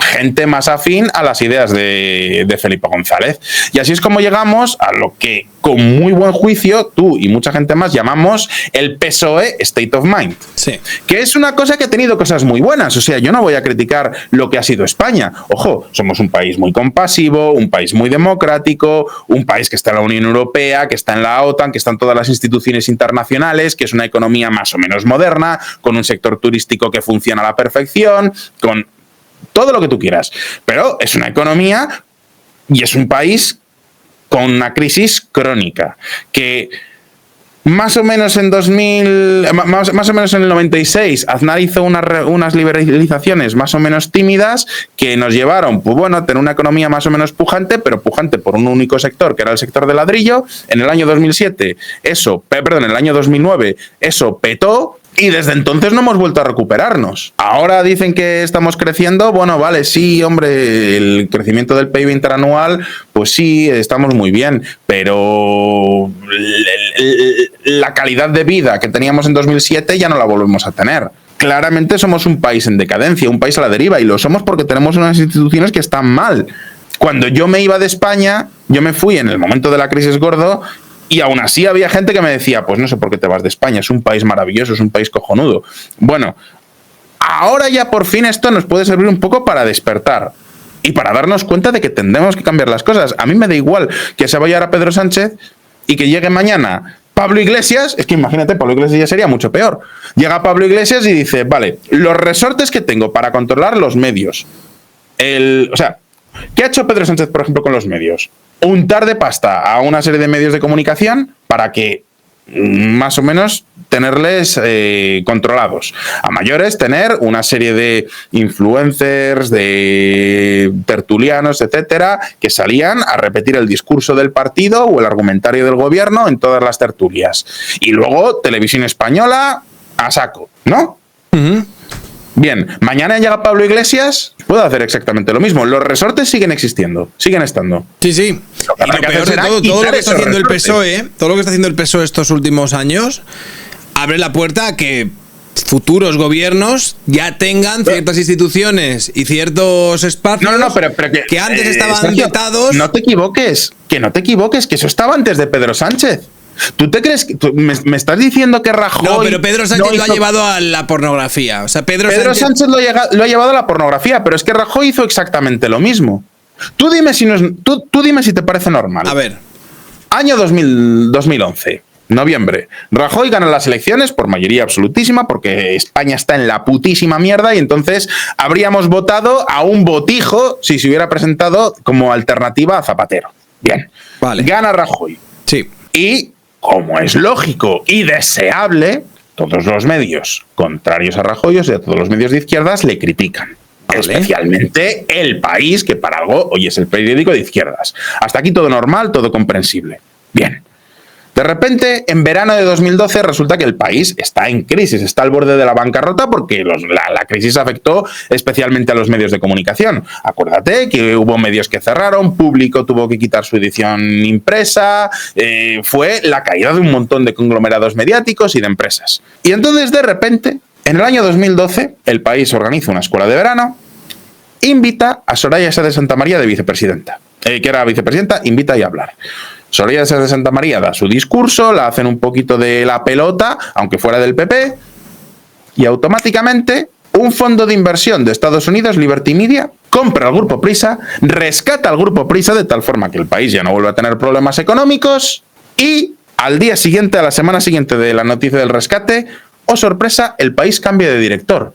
gente más afín a las ideas de Felipe González. Y así es como llegamos a lo que, con muy buen juicio, tú y mucha gente más llamamos el PSOE State of Mind. Sí. Que es una cosa que ha tenido cosas muy buenas. O sea, yo no voy a criticar lo que ha sido España. Ojo, somos un país muy compasivo, un país muy democrático, un país que está en la Unión Europea, que está en la OTAN, que está en todas las instituciones internacionales, que es una economía más o menos moderna, con un sector turístico que funciona a la perfección, con todo lo que tú quieras. Pero es una economía y es un país con una crisis crónica que más o menos en más o menos en el 96 Aznar hizo unas liberalizaciones más o menos tímidas que nos llevaron, pues bueno, a tener una economía más o menos pujante, pero pujante por un único sector, que era el sector de ladrillo. En el año 2007 en el año 2009 eso petó. Y desde entonces no hemos vuelto a recuperarnos. Ahora dicen que estamos creciendo. Bueno, vale, sí, hombre, el crecimiento del PIB interanual, pues sí, estamos muy bien, pero la calidad de vida que teníamos en 2007 ya no la volvemos a tener. claramente somos un país en decadencia, un país a la deriva, y lo somos porque tenemos unas instituciones que están mal. Cuando yo me iba de España, yo me fui en el momento de la crisis gordo, y aún así había gente que me decía, pues no sé por qué te vas de España, es un país maravilloso, es un país cojonudo. Bueno, ahora ya por fin esto nos puede servir un poco para despertar y para darnos cuenta de que tendremos que cambiar las cosas. A mí me da igual que se vaya ahora Pedro Sánchez y que llegue mañana Pablo Iglesias. Es que imagínate, Pablo Iglesias ya sería mucho peor. Llega Pablo Iglesias y dice, vale, los resortes que tengo para controlar los medios. O sea, ¿qué ha hecho Pedro Sánchez, por ejemplo, con los medios? Untar de pasta a una serie de medios de comunicación para que más o menos tenerles controlados. A mayores, tener una serie de influencers, de tertulianos, etcétera, que salían a repetir el discurso del partido o el argumentario del gobierno en todas las tertulias. Y luego, Televisión Española a saco, ¿no? Uh-huh. Bien, mañana llega Pablo Iglesias, puede hacer exactamente lo mismo. Los resortes siguen existiendo, siguen estando. Sí, sí. Y lo peor de todo lo que está haciendo el PSOE, todo lo que está haciendo el PSOE estos últimos años, abre la puerta a que futuros gobiernos ya tengan ciertas instituciones y ciertos espacios pero que antes estaban vetados. No te equivoques, que eso estaba antes de Pedro Sánchez. ¿Tú te crees que me estás diciendo que Rajoy? No, pero Pedro Sánchez lo ha llevado a la pornografía. O sea, Pedro Sánchez lo ha llevado a la pornografía, pero es que Rajoy hizo exactamente lo mismo. Tú dime si te parece normal. A ver. Año 2011, noviembre. Rajoy gana las elecciones por mayoría absolutísima porque España está en la putísima mierda y entonces habríamos votado a un botijo si se hubiera presentado como alternativa a Zapatero. Bien. Vale. Gana Rajoy. Sí. Y como es lógico y deseable, todos los medios contrarios a Rajoy, o sea, todos los medios de izquierdas, le critican. Vale. Especialmente El País, que para algo hoy es el periódico de izquierdas. Hasta aquí todo normal, todo comprensible. Bien. De repente, en verano de 2012, resulta que El País está en crisis, está al borde de la bancarrota porque la crisis afectó especialmente a los medios de comunicación. Acuérdate que hubo medios que cerraron, Público tuvo que quitar su edición impresa, fue la caída de un montón de conglomerados mediáticos y de empresas. Y entonces, de repente, en el año 2012, El País organiza una escuela de verano, invita a Soraya Sáenz de Santa María de vicepresidenta, que era vicepresidenta, invita a hablar. Soraya Sáenz de Santa María da su discurso, la hacen un poquito de la pelota, aunque fuera del PP, y automáticamente un fondo de inversión de Estados Unidos, Liberty Media, compra al Grupo Prisa, rescata al Grupo Prisa de tal forma que El País ya no vuelve a tener problemas económicos y al día siguiente, a la semana siguiente de la noticia del rescate, oh sorpresa, El País cambia de director.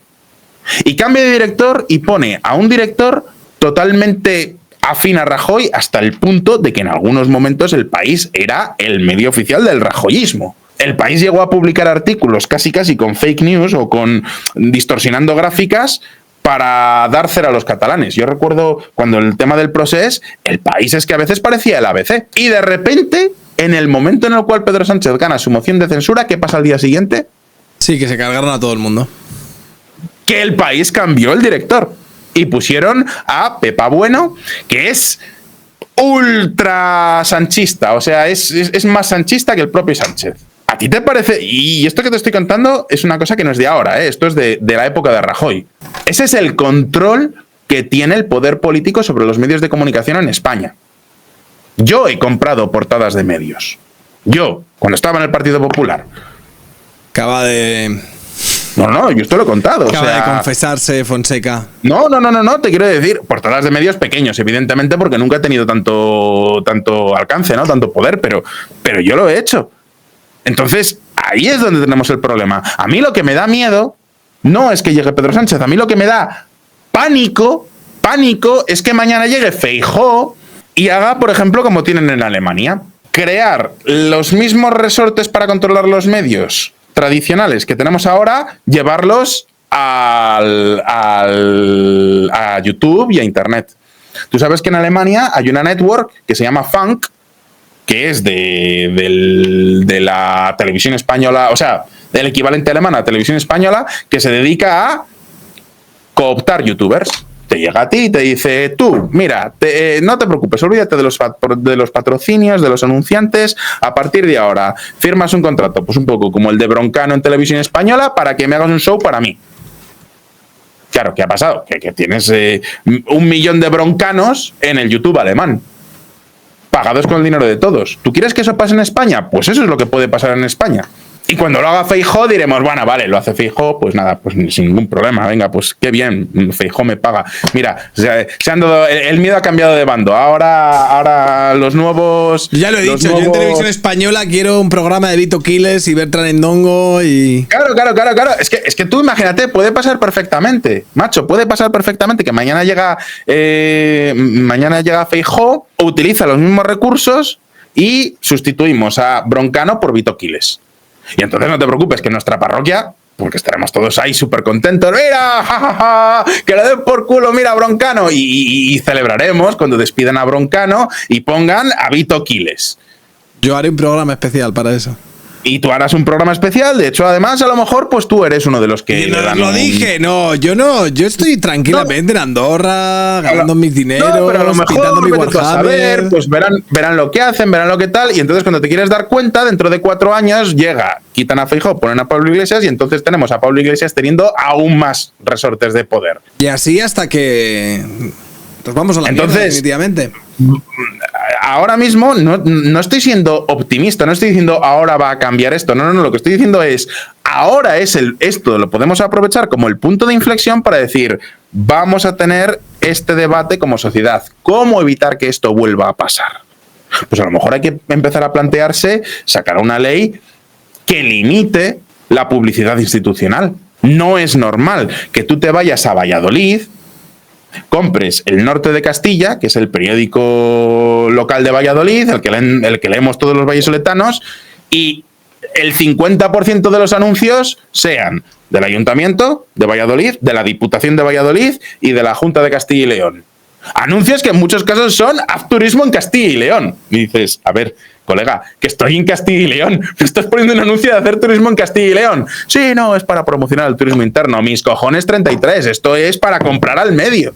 Y cambia de director y pone a un director totalmente afín a Rajoy hasta el punto de que en algunos momentos El País era el medio oficial del rajoyismo. El País llegó a publicar artículos casi con fake news o con distorsionando gráficas para dar cera a los catalanes. Yo recuerdo cuando el tema del Procés, El País es que a veces parecía el ABC. Y de repente, en el momento en el cual Pedro Sánchez gana su moción de censura, ¿qué pasa al día siguiente? Sí, que se cargaron a todo el mundo. Que El País cambió el director. Y pusieron a Pepa Bueno, que es ultra sanchista, o sea, es más sanchista que el propio Sánchez. ¿A ti te parece? Y esto que te estoy contando es una cosa que no es de ahora, esto es de la época de Rajoy. Ese es el control que tiene el poder político sobre los medios de comunicación en España. Yo he comprado portadas de medios. Yo, cuando estaba en el Partido Popular. Acaba de... No, yo esto lo he contado. Acaba de confesarse Fonseca. No, te quiero decir, portadas de medios pequeños, evidentemente, porque nunca he tenido tanto alcance, ¿no? Tanto poder, pero yo lo he hecho. Entonces, ahí es donde tenemos el problema. A mí lo que me da miedo no es que llegue Pedro Sánchez, a mí lo que me da pánico es que mañana llegue Feijóo y haga, por ejemplo, como tienen en Alemania, crear los mismos resortes para controlar los medios tradicionales que tenemos ahora, llevarlos a YouTube y a Internet. Tú sabes que en Alemania hay una network que se llama Funk, que es de la televisión española, o sea, del equivalente alemán a la televisión española, que se dedica a cooptar youtubers. Te llega a ti y te dice, tú, mira, no te preocupes, olvídate de los patrocinios, de los anunciantes, a partir de ahora firmas un contrato, pues un poco como el de Broncano en televisión española, para que me hagas un show para mí. Claro, ¿qué ha pasado? Que tienes 1 millón de broncanos en el YouTube alemán, pagados con el dinero de todos. ¿Tú quieres que eso pase en España? Pues eso es lo que puede pasar en España. Y cuando lo haga Feijóo diremos, bueno, vale, lo hace Feijóo, pues nada, pues sin ningún problema, venga, pues qué bien, Feijóo me paga. Mira, se han dado, el miedo ha cambiado de bando, ahora los nuevos... Ya lo he dicho, yo en televisión española quiero un programa de Vito Quiles y Bertrand Endongo y... Claro, es que tú imagínate, puede pasar perfectamente, macho, puede pasar perfectamente que mañana llega Feijóo, utiliza los mismos recursos y sustituimos a Broncano por Vito Quiles. Y entonces no te preocupes que en nuestra parroquia, porque estaremos todos ahí súper contentos, ¡mira! ¡Ja, ja, ja! ¡Que le den por culo, mira, Broncano! Y celebraremos cuando despidan a Broncano y pongan a Vito Quiles. Yo haré un programa especial para eso. Y tú harás un programa especial, de hecho, además, a lo mejor, pues tú eres uno de los que... Y no os lo dije, no, yo estoy tranquilamente en Andorra, ganando mis dineros, no, pero a lo mejor, mi Warhammer, pues verán lo que hacen, verán lo que tal, y entonces cuando te quieres dar cuenta, dentro de 4 años quitan a Feijóo, ponen a Pablo Iglesias, y entonces tenemos a Pablo Iglesias teniendo aún más resortes de poder. Y así hasta que nos vamos a la mierda, definitivamente. Ahora mismo no estoy siendo optimista, no estoy diciendo ahora va a cambiar esto, no, lo que estoy diciendo es ahora esto lo podemos aprovechar como el punto de inflexión para decir vamos a tener este debate como sociedad, ¿cómo evitar que esto vuelva a pasar? Pues a lo mejor hay que empezar a plantearse sacar una ley que limite la publicidad institucional. No es normal que tú te vayas a Valladolid, compres El Norte de Castilla, que es el periódico local de Valladolid, el que leemos todos los vallisoletanos, y el 50% de los anuncios sean del Ayuntamiento de Valladolid, de la Diputación de Valladolid y de la Junta de Castilla y León. Anuncios que en muchos casos son haz turismo en Castilla y León. Y dices, a ver, colega, que estoy en Castilla y León, me estás poniendo un anuncio de hacer turismo en Castilla y León. Sí, no, es para promocionar el turismo interno. Mis cojones 33, esto es para comprar al medio.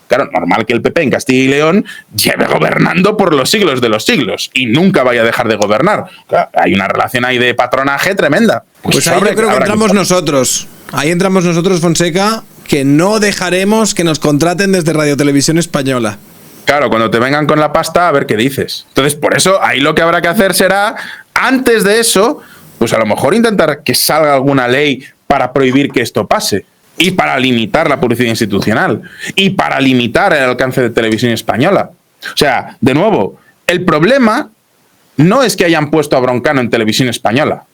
Claro, normal que el PP en Castilla y León lleve gobernando por los siglos de los siglos y nunca vaya a dejar de gobernar. Claro, hay una relación ahí de patronaje tremenda. Pues ahí yo creo que entramos nosotros. Ahí entramos nosotros, Fonseca, que no dejaremos que nos contraten desde Radio Televisión Española. Claro, cuando te vengan con la pasta, a ver qué dices. Entonces, por eso, ahí lo que habrá que hacer será, antes de eso, pues a lo mejor intentar que salga alguna ley para prohibir que esto pase. Y para limitar la publicidad institucional. Y para limitar el alcance de Televisión Española. O sea, de nuevo, el problema no es que hayan puesto a Broncano en Televisión Española.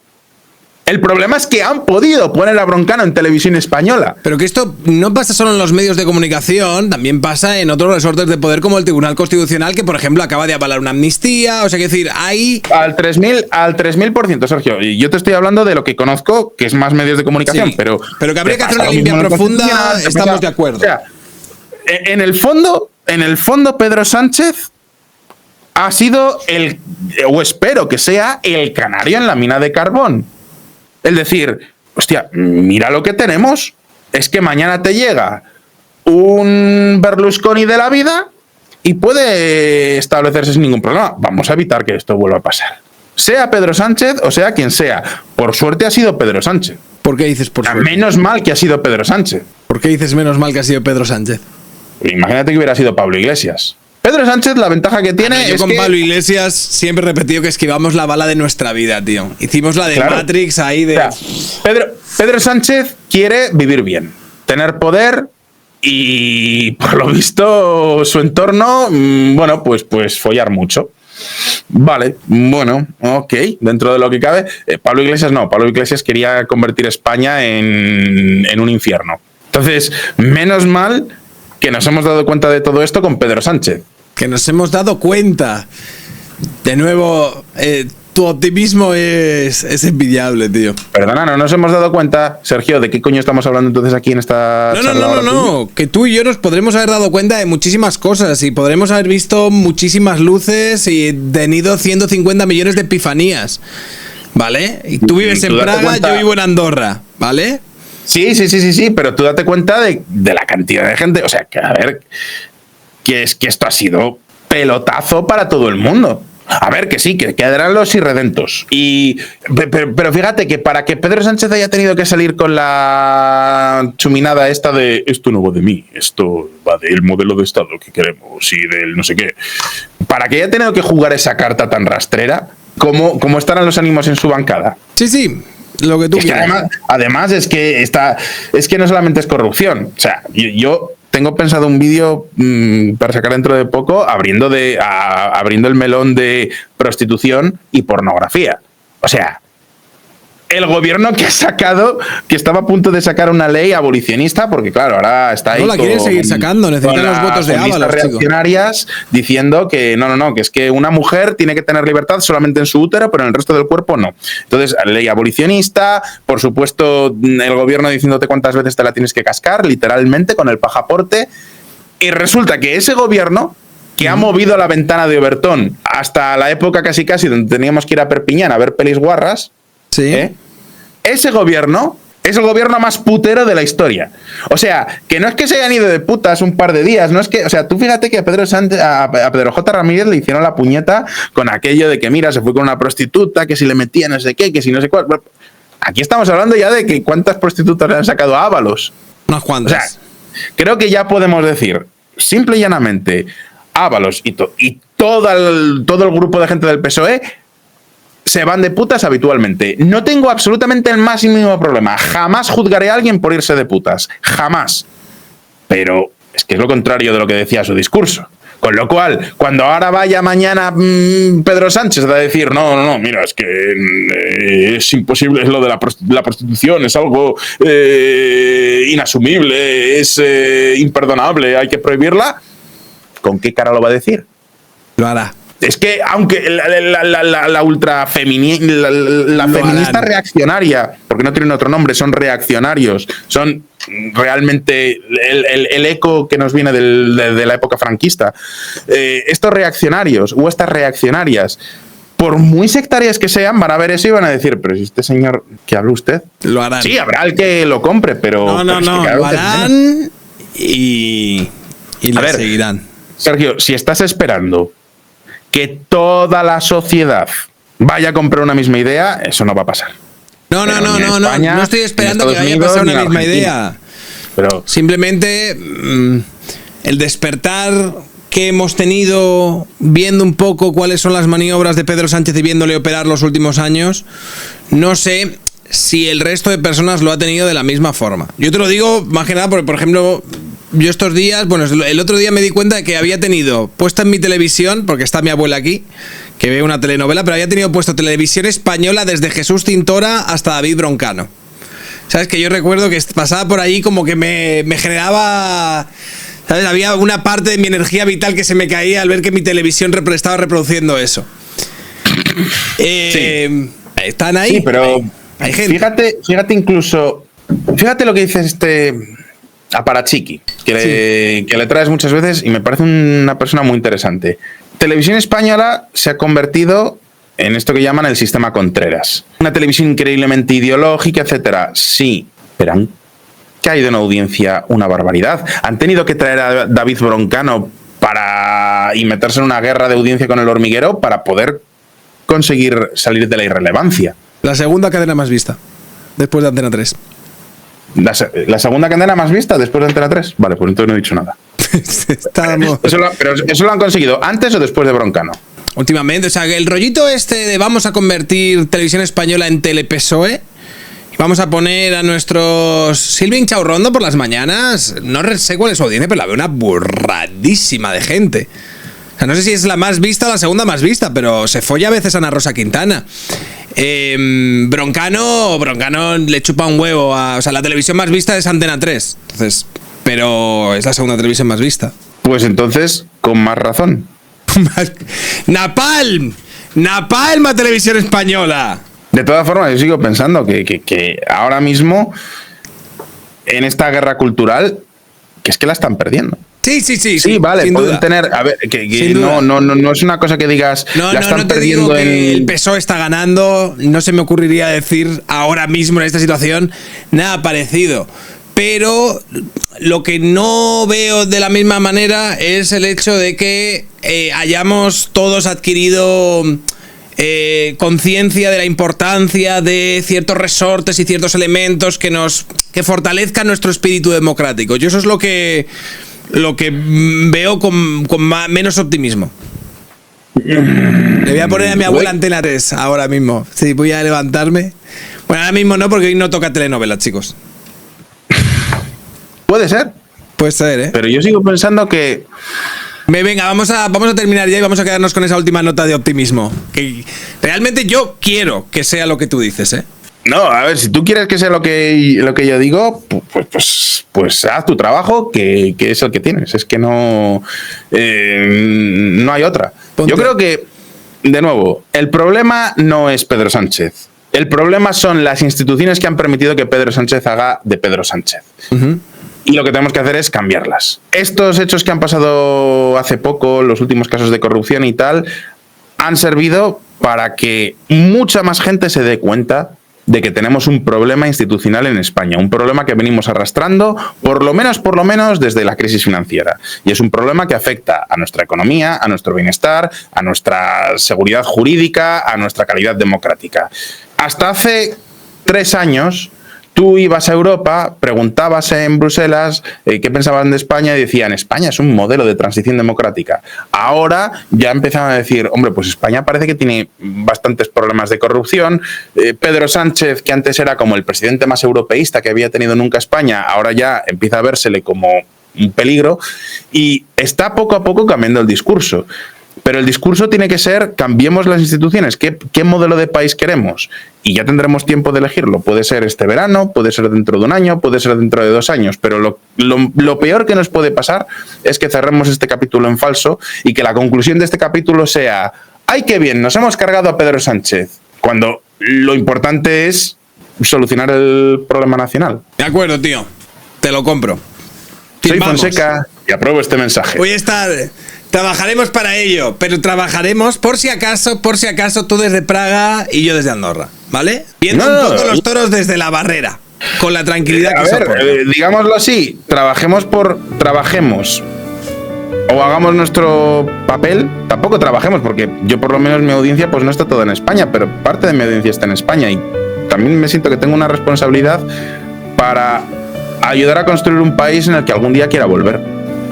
El problema es que han podido poner a Broncano en Televisión Española. Pero que esto no pasa solo en los medios de comunicación, también pasa en otros resortes de poder como el Tribunal Constitucional, que por ejemplo acaba de avalar una amnistía. O sea, que decir, hay... Al 3000%, Sergio. Y yo te estoy hablando de lo que conozco, que es más medios de comunicación. Sí, pero que habría que hacer una limpia profunda, estamos de acuerdo. O sea, en el fondo, Pedro Sánchez ha sido o espero que sea, el canario en la mina de carbón. Es decir, hostia, mira lo que tenemos. Es que mañana te llega un Berlusconi de la vida y puede establecerse sin ningún problema. Vamos a evitar que esto vuelva a pasar. Sea Pedro Sánchez o sea quien sea. Por suerte ha sido Pedro Sánchez. ¿Por qué dices por suerte? Menos mal que ha sido Pedro Sánchez. ¿Por qué dices menos mal que ha sido Pedro Sánchez? Imagínate que hubiera sido Pablo Iglesias. Pedro Sánchez, la ventaja que tiene yo es con que... Pablo Iglesias siempre he repetido que esquivamos la bala de nuestra vida, tío. Hicimos la de claro. Matrix ahí de... O sea, Pedro Sánchez quiere vivir bien, tener poder y, por lo visto, su entorno, bueno, pues follar mucho. Vale, bueno, ok, dentro de lo que cabe. Pablo Iglesias quería convertir España en un infierno. Entonces, menos mal que nos hemos dado cuenta de todo esto con Pedro Sánchez. Que nos hemos dado cuenta. De nuevo, tu optimismo es envidiable, tío. Perdona, no nos hemos dado cuenta, Sergio, ¿de qué coño estamos hablando entonces aquí en esta charla? No. Que tú y yo nos podremos haber dado cuenta de muchísimas cosas y podremos haber visto muchísimas luces y tenido 150 millones de epifanías, ¿vale? Y tú vives en Praga, yo vivo en Andorra, ¿vale? Sí, pero tú date cuenta de la cantidad de gente. O sea, que a ver, que es que esto ha sido pelotazo para todo el mundo. A ver, que sí, que quedarán los irredentos. Pero fíjate que para que Pedro Sánchez haya tenido que salir con la chuminada esta de esto no va de mí, esto va del modelo de Estado que queremos y del no sé qué, para que haya tenido que jugar esa carta tan rastrera, ¿cómo estarán los ánimos en su bancada? Sí, lo que tú quieras. Además es que no solamente es corrupción. O sea, yo tengo pensado un vídeo para sacar dentro de poco abriendo el melón de prostitución y pornografía. O sea, el gobierno que estaba a punto de sacar una ley abolicionista, porque claro, ahora está ahí. No la quieren seguir sacando, necesitan los votos de Ábalos, reaccionarias diciendo que no, que es que una mujer tiene que tener libertad solamente en su útero, pero en el resto del cuerpo no. Entonces, ley abolicionista, por supuesto, el gobierno diciéndote cuántas veces te la tienes que cascar, literalmente, con el pasaporte. Y resulta que ese gobierno, que ha movido la ventana de Obertón hasta la época casi donde teníamos que ir a Perpiñán a ver pelis guarras, sí. Ese gobierno es el gobierno más putero de la historia. O sea, que no es que se hayan ido de putas un par de días, no es que, o sea, tú fíjate que a Pedro J. Ramírez le hicieron la puñeta con aquello de que, mira, se fue con una prostituta, que si le metía no sé qué, que si no sé cuál. Aquí estamos hablando ya de que cuántas prostitutas le han sacado a Ábalos. Unas cuantas. O sea, creo que ya podemos decir, simple y llanamente, Ábalos y todo el grupo de gente del PSOE se van de putas habitualmente. No tengo absolutamente el más mínimo problema. Jamás juzgaré a alguien por irse de putas. Jamás. Pero es que es lo contrario de lo que decía su discurso. Con lo cual, cuando ahora vaya mañana Pedro Sánchez a decir no, mira, es que es imposible, es lo de la prostitución, es algo inasumible, es imperdonable, hay que prohibirla, ¿con qué cara lo va a decir? Lo hará. Es que aunque la ultra la feminista reaccionaria, porque no tienen otro nombre, son reaccionarios, son realmente el eco que nos viene de la época franquista. Estos reaccionarios o estas reaccionarias, por muy sectarias que sean, van a ver eso y van a decir, pero si este señor que habla usted, lo harán. Sí, habrá el que lo compre, pero no, lo harán y le seguirán. Sergio, si estás esperando que toda la sociedad vaya a comprar una misma idea, eso no va a pasar. No estoy esperando que vaya a pasar una misma idea. Pero simplemente el despertar que hemos tenido viendo un poco cuáles son las maniobras de Pedro Sánchez y viéndole operar los últimos años, no sé si el resto de personas lo ha tenido de la misma forma. Yo te lo digo más que nada porque, por ejemplo, yo estos días, el otro día me di cuenta de que había tenido puesta en mi televisión, porque está mi abuela aquí, que ve una telenovela, pero había tenido puesto televisión española desde Jesús Tintora hasta David Broncano. ¿Sabes? Que yo recuerdo que pasaba por ahí como que me generaba, ¿sabes? Había una parte de mi energía vital que se me caía al ver que mi televisión estaba reproduciendo eso. Sí. Están ahí. Sí, pero hay gente. Fíjate lo que dice Aparachiqui, que le traes muchas veces y me parece una persona muy interesante. Televisión española se ha convertido en esto que llaman el sistema Contreras. Una televisión increíblemente ideológica, etcétera. Sí, pero han caído en audiencia una barbaridad. Han tenido que traer a David Broncano y meterse en una guerra de audiencia con El Hormiguero para poder conseguir salir de la irrelevancia. La segunda cadena más vista, después de Antena 3. ¿La segunda cadena más vista después de Antena 3? Vale, pues entonces no he dicho nada. Pero eso lo han conseguido antes o después de Broncano. Últimamente, o sea, el rollito de vamos a convertir televisión española en TelePSOE y vamos a poner a nuestros Silvia Inchaurrondo por las mañanas. No sé cuál es su audiencia, pero la veo una burradísima de gente. O sea, no sé si es la más vista o la segunda más vista, pero se folla a veces a Ana Rosa Quintana. Broncano le chupa un huevo o sea, la televisión más vista es Antena 3. Entonces, pero es la segunda televisión más vista. Pues entonces, con más razón. ¡Napalm a televisión española! De todas formas, yo sigo pensando que ahora mismo, en esta guerra cultural, que es que la están perdiendo. Sí, vale, sin pueden duda. tener. A ver, no es una cosa que digas. No están te perdiendo digo que el PSOE está ganando. No se me ocurriría decir ahora mismo en esta situación nada parecido. pero lo que no veo de la misma manera es el hecho de que hayamos todos adquirido conciencia de la importancia de ciertos resortes y ciertos elementos que fortalezcan nuestro espíritu democrático. Yo eso es lo que veo con menos optimismo. Le voy a poner a mi abuela Antena 3 ahora mismo. Sí, voy a levantarme. Bueno, ahora mismo no, porque hoy no toca telenovela, chicos. Puede ser. Puede ser, ¿eh? Pero yo sigo pensando que... Venga, vamos a terminar ya y vamos a quedarnos con esa última nota de optimismo. Que realmente yo quiero que sea lo que tú dices, ¿eh? No, a ver, si tú quieres que sea lo que yo digo, pues haz tu trabajo, que es el que tienes. Es que no hay otra. Ponte. Yo creo que, de nuevo, el problema no es Pedro Sánchez. El problema son las instituciones que han permitido que Pedro Sánchez haga de Pedro Sánchez. Uh-huh. Y lo que tenemos que hacer es cambiarlas. Estos hechos que han pasado hace poco, los últimos casos de corrupción y tal, han servido para que mucha más gente se dé cuenta de que tenemos un problema institucional en España, un problema que venimos arrastrando por lo menos desde la crisis financiera. Y es un problema que afecta a nuestra economía, a nuestro bienestar, a nuestra seguridad jurídica, a nuestra calidad democrática. Hasta hace 3 años... Tú ibas a Europa, preguntabas en Bruselas qué pensaban de España y decían, España es un modelo de transición democrática. Ahora ya empezaban a decir, hombre, pues España parece que tiene bastantes problemas de corrupción. Pedro Sánchez, que antes era como el presidente más europeísta que había tenido nunca España, ahora ya empieza a vérsele como un peligro y está poco a poco cambiando el discurso. Pero el discurso tiene que ser, cambiemos las instituciones, ¿qué modelo de país queremos? Y ya tendremos tiempo de elegirlo. Puede ser este verano, puede ser dentro de un año, puede ser dentro de 2 años, pero lo peor que nos puede pasar es que cerremos este capítulo en falso y que la conclusión de este capítulo sea, ¡ay, qué bien! Nos hemos cargado a Pedro Sánchez, cuando lo importante es solucionar el problema nacional. De acuerdo, tío. Te lo compro. Soy Fonseca y apruebo este mensaje. Voy a estar... Trabajaremos para ello, pero trabajaremos por si acaso, tú desde Praga y yo desde Andorra, ¿vale? Viendo un poco los toros desde la barrera, con la tranquilidad que soporto. Digámoslo así, trabajemos o hagamos nuestro papel, tampoco trabajemos, porque yo por lo menos mi audiencia pues no está toda en España, pero parte de mi audiencia está en España y también me siento que tengo una responsabilidad para ayudar a construir un país en el que algún día quiera volver.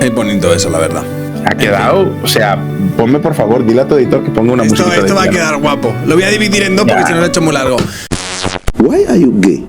Es bonito eso, la verdad. Ha quedado, o sea, ponme por favor, dile a tu editor que ponga una música. Esto va a quedar guapo. Lo voy a dividir en 2 porque se nos ha hecho muy largo. Why are you gay?